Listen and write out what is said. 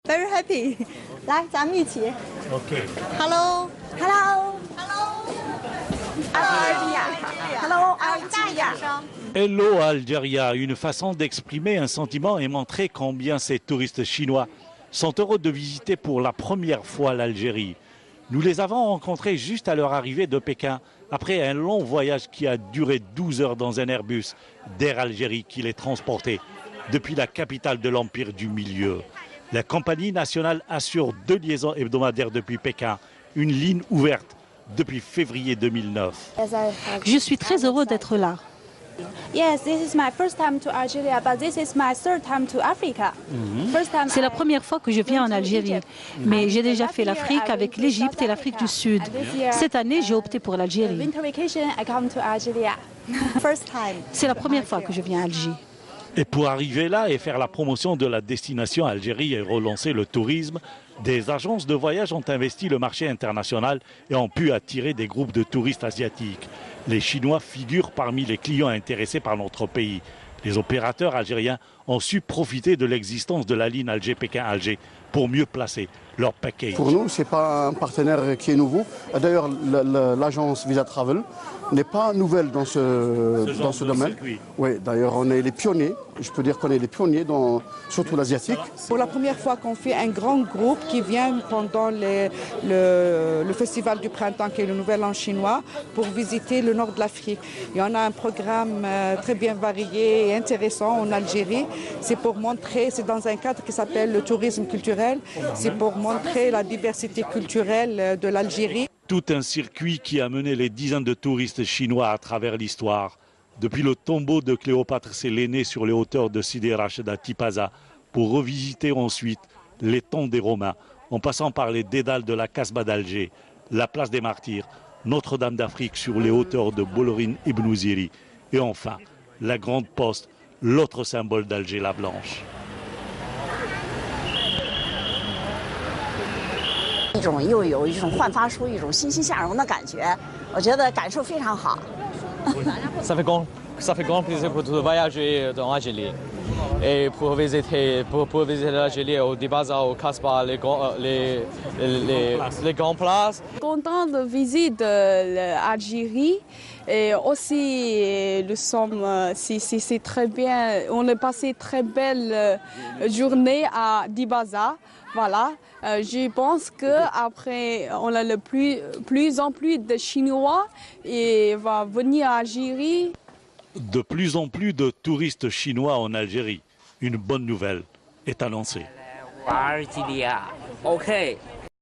Very happy. 来，咱们一起。OK. Hello. Hello. Hello. Algeria. Hello Algeria, une façon d'exprimer un sentiment et montrer combien ces touristes chinois sont heureux de visiter pour la première fois l'Algérie. Nous les avons rencontrés juste à leur arrivée de Pékin, après un long voyage qui a duré 12 heures dans un Airbus d'Air Algérie qui les transportait depuis la capitale de l'Empire du Milieu. La compagnie nationale assure 2 liaisons hebdomadaires depuis Pékin, une ligne ouverte depuis février 2009. Je suis très heureux d'être là. Yes, this is my first time to Algeria, but this is my third time to Africa. C'est la première fois que je viens en Algérie, mais j'ai déjà fait l'Afrique avec l'Égypte et l'Afrique du Sud. Cette année, j'ai opté pour l'Algérie. Winter vacation, I come to Algeria. First time. C'est la première fois que je viens à Alger. Et pour arriver là et faire la promotion de la destination Algérie et relancer le tourisme, des agences de voyage ont investi le marché international et ont pu attirer des groupes de touristes asiatiques. Les Chinois figurent parmi les clients intéressés par notre pays. Les opérateurs algériens ont su profiter de l'existence de la ligne Alger-Pékin-Alger pour mieux placer leur package. Pour nous, ce n'est pas un partenaire qui est nouveau. D'ailleurs, l'agence Visa Travel n'est pas nouvelle dans ce domaine. Oui, d'ailleurs, on est les pionniers. Je peux dire qu'on est les pionniers, surtout l'asiatique. Pour la première fois qu'on fait un grand groupe qui vient pendant le festival du printemps, qui est le Nouvel An chinois, pour visiter le nord de l'Afrique. Et on a un programme très bien varié et intéressant en Algérie. C'est pour montrer, c'est dans un cadre qui s'appelle le tourisme culturel, c'est pour montrer la diversité culturelle de l'Algérie. Tout un circuit qui a mené les dizaines de touristes chinois à travers l'histoire. Depuis le tombeau de Cléopâtre Sélénée sur les hauteurs de Sidi Rachid à Tipaza, pour revisiter ensuite les tombes des Romains, en passant par les dédales de la Casbah d'Alger, la place des Martyrs, Notre-Dame d'Afrique sur les hauteurs de Bolorin Ibn Ziri, et enfin la Grande Poste, l'autre symbole d'Alger, la Blanche. 又有一种焕发出一种欣欣向荣的感觉，我觉得感受非常好。Ça fait grand plaisir pour voyager dans l'Algérie et pour visiter l'Algérie au Tipaza, au Casbah, les grandes places. Content de visiter l'Algérie et aussi c'est très bien. On a passé une très belle journée à Tipaza. Voilà. Je pense qu'après, on a plus en plus de Chinois et va venir à Algérie. De plus en plus de touristes chinois en Algérie. Une bonne nouvelle est annoncée. Algérie, OK.